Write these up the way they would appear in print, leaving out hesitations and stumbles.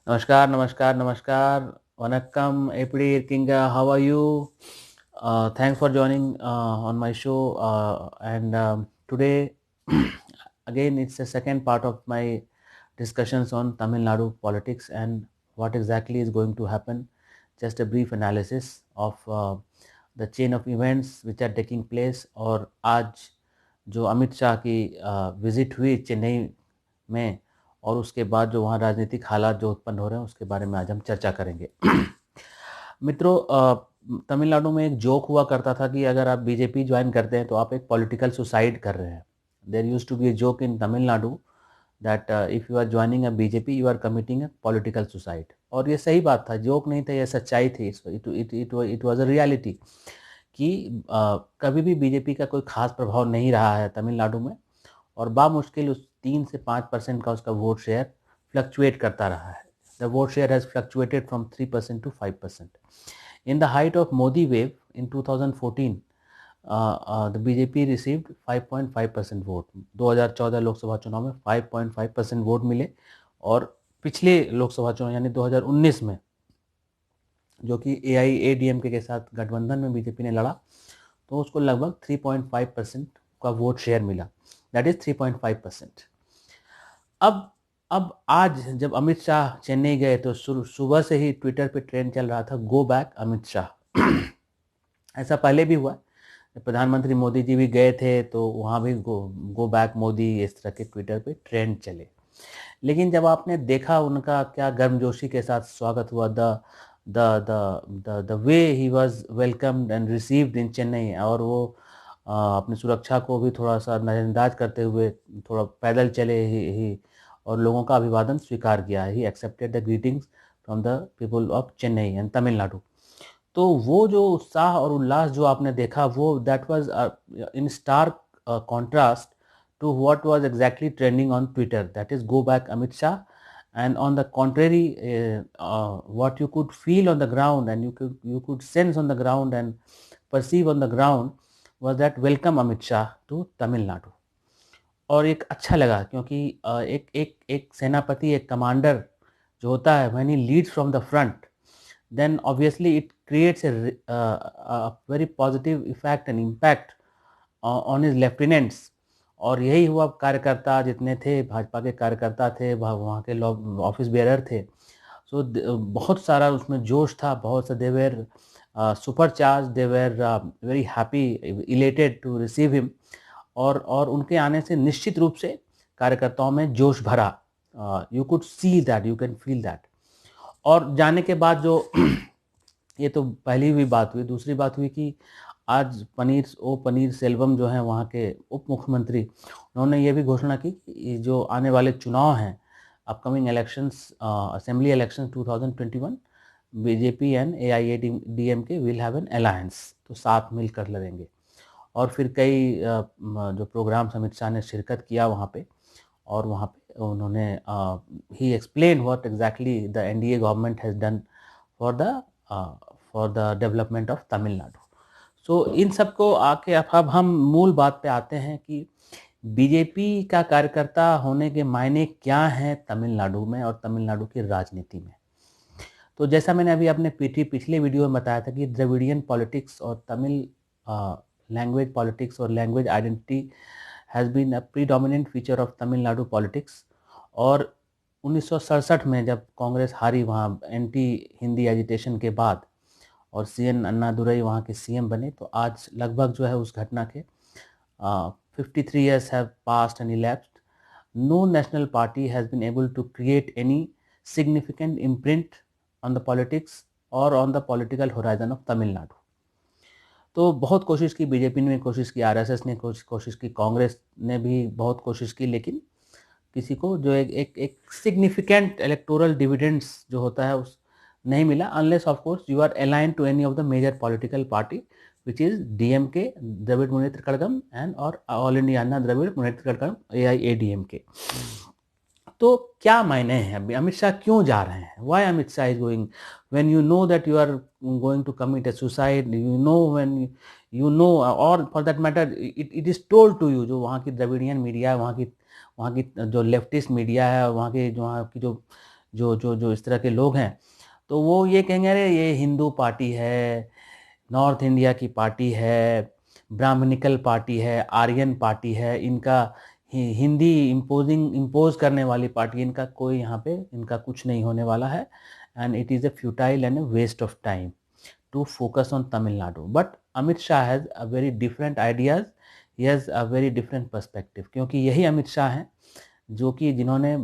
नमस्कार, नमस्कार, नमस्कार. Vanakkam, Eppadi irkeenga? How are you? Thanks for joining on my show. And today, again, it's the second part of my discussions on Tamil Nadu politics and what exactly is going to happen. Just a brief analysis of the chain of events which are taking place. और आज जो अमित शाह की visit हुई चेन्नई में और उसके बाद जो वहाँ राजनीतिक हालात जो उत्पन्न हो रहे हैं उसके बारे में आज हम चर्चा करेंगे. मित्रों, तमिलनाडु में एक जोक हुआ करता था कि अगर आप बीजेपी ज्वाइन करते हैं तो आप एक पॉलिटिकल सुसाइड कर रहे हैं. There used to be a joke in Tamil Nadu that if you are joining a BJP you are committing a political suicide. और ये सही बात था, जोक नहीं था, ये सच्चाई थी. इट वाज अ रियलिटी कि कभी भी बीजेपी का कोई खास प्रभाव नहीं रहा है तमिलनाडु में और बामुश्किल उस 3 से 5% का उसका वोट शेयर फ्लक्चुएट करता रहा है. The vote share has fluctuated from 3% to 5%. In the height of Modi wave in 2014, the BJP received 5.5% vote. 2014 Lok Sabha चुनाव में 5.5% वोट मिले और पिछले लोकसभा चुनाव यानी 2019 में जो कि AIADMK के साथ गठबंधन में बीजेपी ने लड़ा तो उसको लगभग 3.5% का वोट शेयर मिला. That is 3.5%. अब आज जब अमित शाह चेन्नई गए तो सुबह से ही ट्विटर पे ट्रेंड चल रहा था, गो बैक अमित शाह. ऐसा पहले भी हुआ, प्रधानमंत्री मोदी जी भी गए थे तो वहाँ भी गो बैक मोदी इस तरह के ट्विटर पे ट्रेंड चले. लेकिन जब आपने देखा उनका क्या गर्मजोशी के साथ स्वागत हुआ, the way he was welcomed and received in Chennai, और वो अपनी सुरक्षा को भी थोड़ा सा नज़रअंदाज करते हुए थोड़ा पैदल चले ही और लोगों का अभिवादन स्वीकार किया. He accepted the greetings from the people of Chennai and Tamil Nadu. तो वो जो उत्साह और उल्लास जो आपने देखा वो that was in stark contrast to what was exactly trending on Twitter, that is go back Amit Shah. And on the contrary, what you could feel on the ground and you could sense on the ground and perceive on the ground was that welcome Amit Shah to Tamil Nadu. और एक अच्छा लगा क्योंकि एक एक एक सेनापति, एक कमांडर जो होता है, when he leads from the front, then obviously it creates a very positive effect and impact on his lieutenants. और यही हुआ, कार्यकर्ता जितने थे, भाजपा के कार्यकर्ता थे, वहाँ के लोग ऑफिस बेरर थे. सो बहुत सारा उसमें जोश था, बहुत सा they were super charge, they were very happy, elated to receive him. और उनके आने से निश्चित रूप से कार्यकर्ताओं में जोश भरा. You could see that, you can feel that. और जाने के बाद जो ये तो पहली हुई बात हुई. दूसरी बात हुई कि आज पनीर सेल्वम जो हैं वहाँ के उप मुख्यमंत्री, उन्होंने ये भी घोषणा की कि जो आने वाले चुनाव हैं, upcoming elections, assembly election 2021, BJP and AIADMK will have an alliance, तो साथ मिलकर लड़ेंगे. और फिर कई जो प्रोग्राम्स अमित शाह ने शिरकत किया वहाँ पे, और वहाँ पे उन्होंने ही explain what exactly the NDA government has done for the development of Tamil Nadu. So इन सब को आके अब हम मूल बात पे आते हैं कि बीजेपी का कार्यकर्ता होने के मायने क्या हैं तमिलनाडु में और तमिलनाडु की राजनीति में. तो जैसा मैंने अभी अपने पिछले वीडियो में बताया था कि द्रविडियन पॉलिटिक्स और तमिल लैंग्वेज पॉलिटिक्स और language identity has been a predominant feature of Tamil Nadu politics. और 1967 में जब कांग्रेस हारी वहाँ एंटी हिंदी एजिटेशन के बाद और CN अन्नादुरई वहाँ के CM बने, तो आज लगभग जो है उस घटना के 53 years have passed and elapsed. No national party has been able to create any significant imprint on the politics or on the political horizon of Tamil Nadu. तो बहुत कोशिश की, बीजेपी ने कोशिश की, RSS ने कोशिश की, कांग्रेस ने भी बहुत कोशिश की, लेकिन किसी को जो एक सिग्निफिकेंट इलेक्टोरल डिविडेंड्स जो होता है उस नहीं मिला, unless of course you are align to any of the major political party which is DMK, Dravida Munnetra Kazhagam, and और all India Anna Dravida Munnetra Kazhagam, AIADMK. तो क्या मायने हैं अभी, अमित शाह क्यों जा रहे हैं, why Amit Shah is going when you know that you are going to commit a suicide, you know when you know, और for that matter it is told to you. जो वहाँ की द्रविडियन मीडिया है, वहाँ की जो लेफ्टिस्ट मीडिया है, वहाँ की जो जो जो जो इस तरह के लोग हैं, तो वो ये कहेंगे अरे ये हिंदू पार्टी है, नॉर्थ इंडिया की पार्टी है, ब्राह्मणिकल पार्टी है, आर्यन पार्टी है, इनका हिंदी इम्पोज करने वाली पार्टी, इनका कोई यहाँ पे इनका कुछ नहीं होने वाला है, and it is a futile and a waste of time to focus on Tamil Nadu. But Amit Shah has a very different ideas, he has a very different perspective, क्योंकि यही अमित शाह हैं जो कि जिन्होंने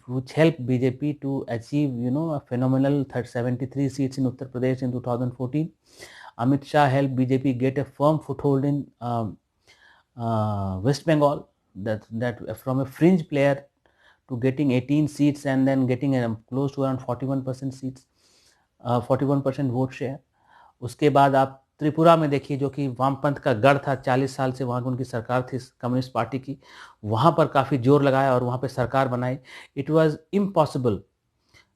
which helped BJP to achieve a phenomenal 73 seats in Uttar Pradesh in 2014. Amit Shah helped BJP get a firm foothold in West Bengal, that from a fringe player to getting 18 seats and then getting close to around 41% seats, 41% vote share. उसके बाद आप त्रिपुरा में देखिए, जो कि वामपंथ का गढ़ था, 40 साल से वहाँ की उनकी सरकार थी कम्युनिस्ट पार्टी की, वहाँ पर काफ़ी जोर लगाया और वहाँ पे सरकार बनाई. It was impossible.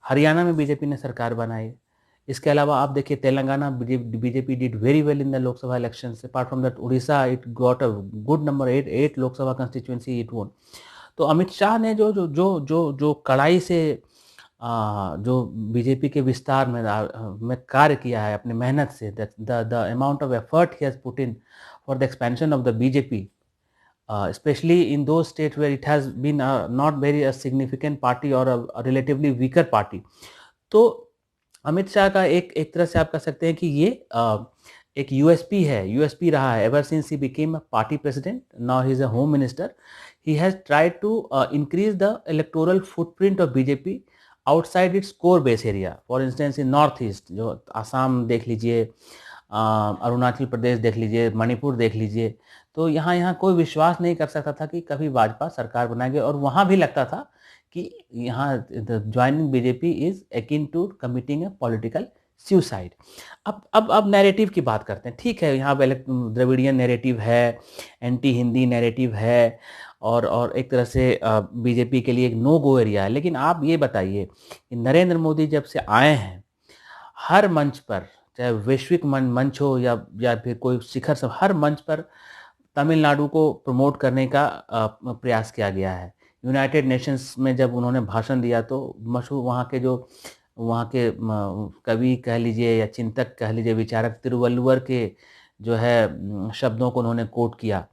हरियाणा में बीजेपी ने सरकार बनाई. इसके अलावा आप देखिए Telangana, BJP did very well in the Lok Sabha election. Apart from that Orissa it got a good number, 8 Lok Sabha constituency it वोन. तो अमित शाह ने जो जो जो जो जो कड़ाई से जो बीजेपी के विस्तार में कार्य किया है अपनी मेहनत से, the amount of effort he has put in for the expansion of the BJP, especially in those states where it has been not very a significant party or a relatively weaker party. तो अमित शाह का एक तरह से आप कह सकते हैं कि ये एक यूएसपी है, यूएसपी रहा है ever since he became a party president. Now he is a home minister. He has tried to increase the electoral footprint of BJP outside its core base area. For instance, in northeast, जो आसाम देख लीजिए, अरुणाचल प्रदेश देख लीजिए, मणिपुर देख लीजिए, तो यहाँ कोई विश्वास नहीं कर सकता था कि कभी भाजपा सरकार बनाएगी, और वहाँ भी लगता था कि यहाँ joining BJP is akin to committing a political suicide. अब नैरेटिव की बात करते हैं. ठीक है, यहाँ पे द्रविडियन नैरेटिव है, एंटी हिंदी नैरेटिव है, और एक तरह से बीजेपी के लिए एक नो गो एरिया है. लेकिन आप ये बताइए कि नरेंद्र मोदी जब से आए हैं, हर मंच पर, चाहे वैश्विक मंच हो या फिर कोई शिखर सब, हर मंच पर तमिलनाडु को प्रमोट करने का प्रयास किया गया है. यूनाइटेड नेशंस में जब उन्होंने भाषण दिया तो मशहूर वहाँ के कवि कह लीजिए या चिंतक कह लीजिए, विचारक तिरुवल्लुवर के जो है शब्दों को उन्होंने कोट किया.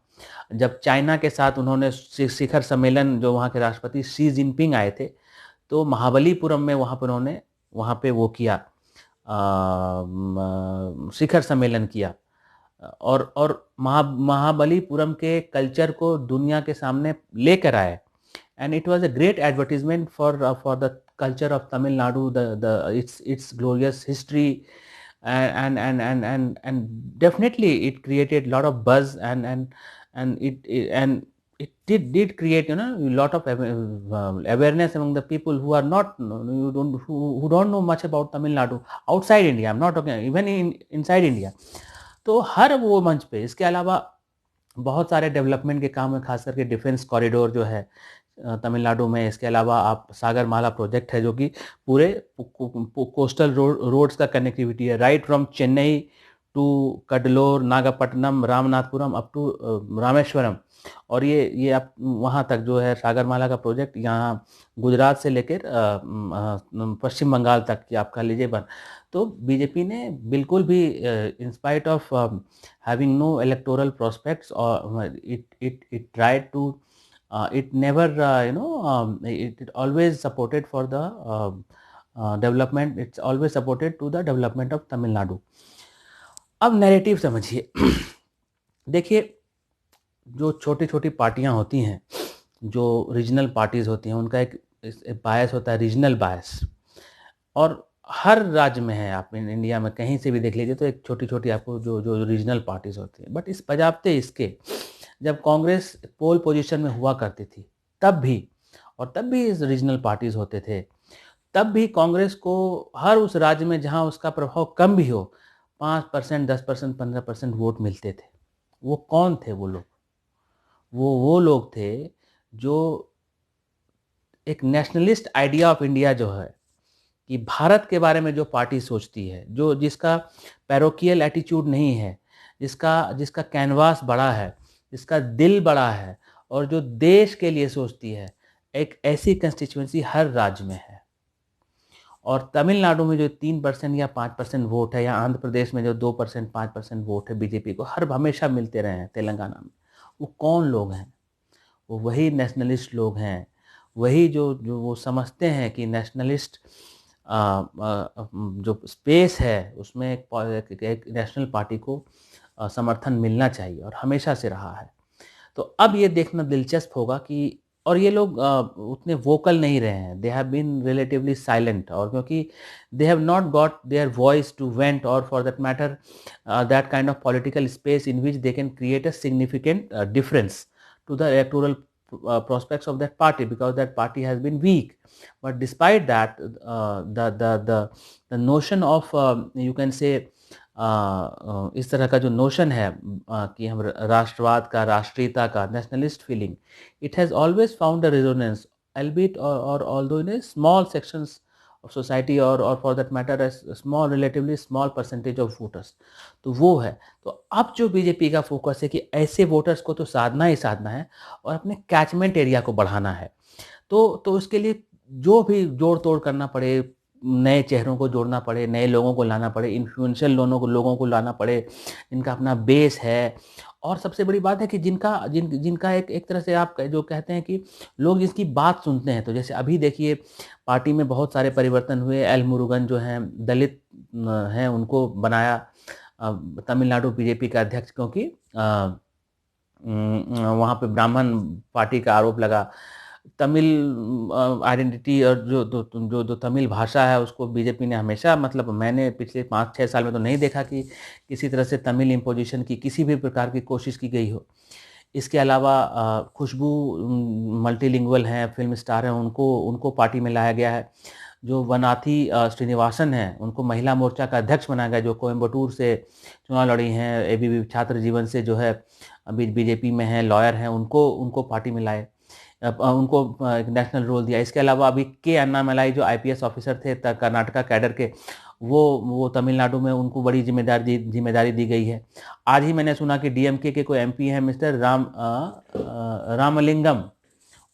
जब चाइना के साथ उन्होंने शिखर सम्मेलन, जो वहाँ के राष्ट्रपति शी जिनपिंग आए थे, तो महाबलीपुरम में वहाँ पर उन्होंने वो किया, शिखर सम्मेलन किया, और महाबलीपुरम के कल्चर को दुनिया के सामने लेकर आए. And it was a great advertisement for the culture of Tamil Nadu, its glorious history, and definitely it created a lot of buzz, and it did create a lot of awareness among the people who are not who don't know much about Tamil Nadu outside India. I'm not talking even inside India. तो हर वो मंच पे, इसके अलावा बहुत सारे development के काम है, खास करके डिफेंस कॉरिडोर जो है तमिलनाडु में. इसके अलावा आप सागरमाला प्रोजेक्ट है, जो कि पूरे कोस्टल रोड्स का कनेक्टिविटी है, right from Chennai to Cuddalore, Nagapattinam, Ramanathapuram up to Rameswaram. और ये आप वहाँ तक जो है सागरमाला का प्रोजेक्ट, यहाँ गुजरात से लेकर पश्चिम बंगाल तक की आप कह लीजिए बन. तो बीजेपी ने बिल्कुल भी in spite of having no electoral prospects, और it tried to it never it always supported for the development, it's always supported to the development of Tamil Nadu. अब नैरेटिव समझिए. देखिए, जो छोटी छोटी पार्टियां होती हैं, जो रीजनल पार्टीज होती हैं, उनका एक बायस होता है, रीजनल बायस, और हर राज्य में है. आप इंडिया में कहीं से भी देख लीजिए तो एक छोटी छोटी आपको जो रीजनल पार्टीज होती हैं. बट इस बजाबते इसके, जब कांग्रेस पोल पोजीशन में हुआ करती थी तब भी इस रीजनल पार्टीज होते थे, तब भी कांग्रेस को हर उस राज्य में जहां उसका प्रभाव कम भी हो, 5%, 10%, 15% वोट मिलते थे. वो कौन थे वो लोग? वो लोग थे जो एक नेशनलिस्ट आइडिया ऑफ इंडिया जो है, कि भारत के बारे में जो पार्टी सोचती है, जिसका पैरोकियल एटीट्यूड नहीं है, जिसका कैनवास बड़ा है, जिसका दिल बड़ा है, और जो देश के लिए सोचती है, एक ऐसी कंस्टिट्यूएंसी हर राज्य में है. और तमिलनाडु में जो 3% या 5% वोट है, या आंध्र प्रदेश में जो 2% 5% वोट है बीजेपी को हर हमेशा मिलते रहे हैं तेलंगाना में, वो कौन लोग हैं? वो वही नेशनलिस्ट लोग हैं, वही जो जो वो समझते हैं कि नेशनलिस्ट जो स्पेस है उसमें एक नेशनल पार्टी को समर्थन मिलना चाहिए, और हमेशा से रहा है। तो अब ये देखना दिलचस्प होगा कि, और ये लोग उतने वोकल नहीं रहे हैं, they have been relatively silent, और क्योंकि they have not got their voice to vent, और for that matter that kind of political space in which they can create a significant difference to the electoral prospects of that party, because that party has been weak. But despite that, the notion of you can say इस तरह का जो notion है कि हम राष्ट्रवाद का, राष्ट्रीयता का, nationalist feeling, it has always found a resonance, albeit or although in a small sections of society, or for that matter a small, relatively small percentage of voters. तो वो है। तो अब जो बीजेपी का फोकस है कि ऐसे वोटर्स को तो साधना ही साधना है, और अपने कैचमेंट एरिया को बढ़ाना है। तो उसके लिए जो भी जोड़ तोड़ करना पड़े, नए चेहरों को जोड़ना पड़े, नए लोगों को लाना पड़े, इन्फ्लुएंशियल लोगों को लाना पड़े, जिनका अपना बेस है। और सबसे बड़ी बात है कि जिनका एक तरह से आप जो कहते हैं कि लोग जिसकी बात सुनते हैं। तो जैसे अभी देखिए पार्टी में बहुत सारे परिवर्तन हुए, एल मुरुगन जो हैं दलित हैं, उनको बनाया तमिलनाडु बीजेपी का अध्यक्ष, क्योंकि वहाँ पे ब्राह्मण पार्टी का आरोप लगा। तमिल आइडेंटिटी और जो तमिल भाषा है उसको बीजेपी ने हमेशा, मतलब मैंने पिछले 5-6 साल में तो नहीं देखा कि किसी तरह से तमिल इम्पोजिशन की किसी भी प्रकार की कोशिश की गई हो। इसके अलावा खुशबू मल्टीलिंगुअल हैं, फिल्म स्टार हैं, उनको पार्टी में लाया गया है। जो वनाथी श्रीनिवासन हैं, उनको महिला मोर्चा का अध्यक्ष बनाया गया, जो कोयम्बटूर से चुनाव लड़ी हैं, एबीवी छात्र जीवन से जो है अभी बीजेपी में हैं, लॉयर हैं, उनको पार्टी में लाए, उनको एक नेशनल रोल दिया। इसके अलावा अभी के अन्नामलाई जो आईपीएस ऑफिसर थे कर्नाटका कैडर के, वो तमिलनाडु में उनको बड़ी जिम्मेदारी दी गई है। आज ही मैंने सुना कि डीएमके के कोई एमपी हैं मिस्टर रामलिंगम,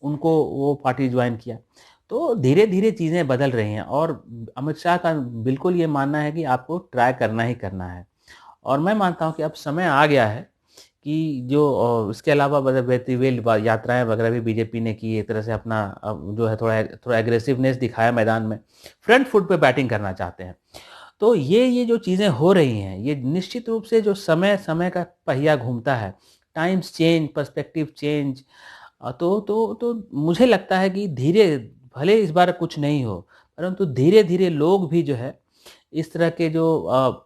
उनको वो पार्टी ज्वाइन किया। तो धीरे धीरे चीज़ें बदल रही हैं, और अमित शाह का बिल्कुल ये मानना है कि आपको ट्राई करना ही करना है। और मैं मानता हूँ कि अब समय आ गया है कि जो इसके अलावा वेल यात्राएं वगैरह भी बीजेपी ने की, एक तरह से अपना जो है थोड़ा एग्रेसिवनेस दिखाया मैदान में, फ्रंट फुट पे बैटिंग करना चाहते हैं। तो ये जो चीज़ें हो रही हैं, ये निश्चित रूप से जो समय का पहिया घूमता है, टाइम्स चेंज, पर्सपेक्टिव चेंज, तो मुझे लगता है कि धीरे, भले इस बार कुछ नहीं हो, परंतु धीरे धीरे लोग भी जो है इस तरह के जो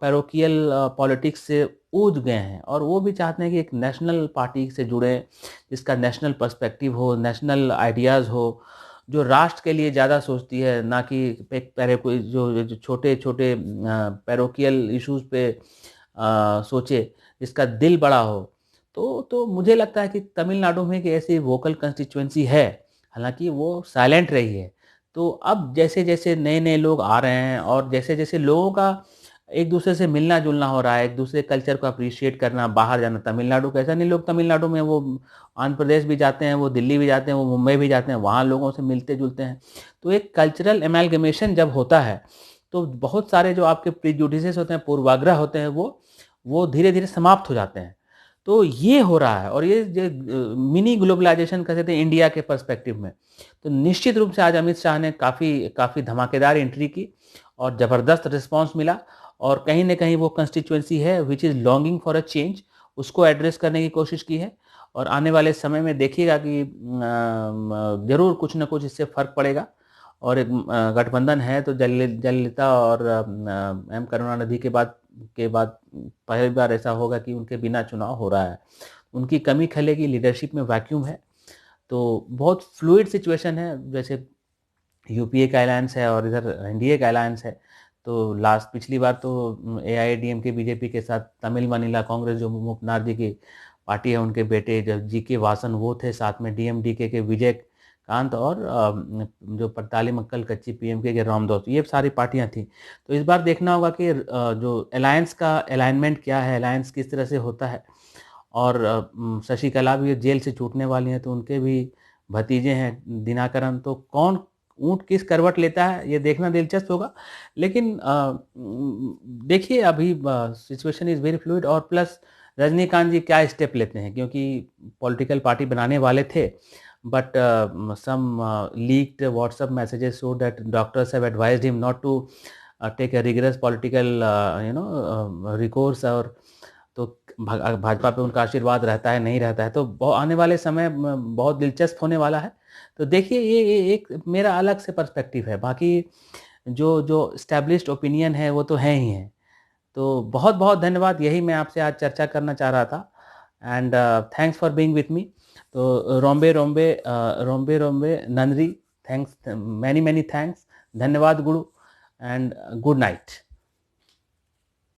पैरोकियल पॉलिटिक्स से ऊब गए हैं, और वो भी चाहते हैं कि एक नेशनल पार्टी से जुड़ें, जिसका नेशनल पर्सपेक्टिव हो, नेशनल आइडियाज़ हो, जो राष्ट्र के लिए ज़्यादा सोचती है, ना कि कोई जो छोटे छोटे पैरोकियल इश्यूज़ पे सोचे, जिसका दिल बड़ा हो। तो मुझे लगता है कि तमिलनाडु में एक ऐसी वोकल कंस्टिट्यूएंसी है, हालांकि वो साइलेंट रही है। तो अब जैसे जैसे नए नए लोग आ रहे हैं, और जैसे जैसे लोगों का एक दूसरे से मिलना जुलना हो रहा है, एक दूसरे कल्चर को अप्रिशिएट करना, बाहर जाना, तमिलनाडु का ऐसा नहीं, लोग तमिलनाडु में वो आंध्र प्रदेश भी जाते हैं, वो दिल्ली भी जाते हैं, वो मुंबई भी जाते हैं, वहाँ लोगों से मिलते जुलते हैं। तो एक कल्चरल एमेलगमेशन जब होता है, तो बहुत सारे जो आपके प्रीजुडिसेस होते हैं, पूर्वाग्रह होते हैं, वो धीरे धीरे समाप्त हो जाते हैं। तो ये हो रहा है, और ये जो मिनी ग्लोबलाइजेशन कह सकते हैं इंडिया के पर्सपेक्टिव में। तो निश्चित रूप से आज अमित शाह ने काफ़ी धमाकेदार एंट्री की, और ज़बरदस्त रिस्पांस मिला, और कहीं ना कहीं वो कंस्टिट्यूएंसी है which is longing for a change, उसको एड्रेस करने की कोशिश की है। और आने वाले समय में देखिएगा कि ज़रूर कुछ ना कुछ इससे फ़र्क पड़ेगा। और एक गठबंधन है, तो जयललिता और एम करुणानिधि के बाद पहली बार ऐसा होगा कि उनके बिना चुनाव हो रहा है। उनकी कमी खलेगी, लीडरशिप में वैक्यूम है। तो बहुत फ्लूइड सिचुएशन है, जैसे यूपीए का अलायंस है और इधर एनडीए का अलायंस है। तो पिछली बार तो एआईएडीएमके बीजेपी के साथ तमिल मानिला कांग्रेस, जो मूपनाथ जी की पार्टी है, उनके बेटे जब जीके वासन वो थे, साथ में डीएमडीके के विजय कांत, और जो पड़ताली मक्कल कच्ची पीएमके के रामदास, ये सारी पार्टियां थी। तो इस बार देखना होगा कि जो अलायंस का अलाइनमेंट क्या है, अलायंस किस तरह से होता है। और शशिकला भी जेल से छूटने वाली हैं, तो उनके भी भतीजे हैं दिनाकरन। तो कौन ऊँट किस करवट लेता है ये देखना दिलचस्प होगा। लेकिन देखिए अभी सिचुएशन इज़ वेरी फ्लूइड और प्लस रजनीकांत जी क्या स्टेप लेते हैं, क्योंकि पॉलिटिकल पार्टी बनाने वाले थे, but some leaked WhatsApp messages show that doctors have advised him not to take a rigorous political recourse, और तो भाजपा पे उनका आशीर्वाद रहता है नहीं रहता है, तो आने वाले समय बहुत दिलचस्प होने वाला है। तो देखिए ये एक मेरा अलग से पर्सपेक्टिव है, बाकी जो जो एस्टैब्लिश्ड ओपिनियन है वो तो है ही है। तो बहुत बहुत धन्यवाद, यही मैं आपसे आज चर्चा करना चाह रहा था। And thanks for being with me. तो रोम्बे रोम्बे रोम्बे रोम्बे नंदरी, थैंक्स, मैनी मैनी थैंक्स, धन्यवाद गुरु, एंड गुड नाइट।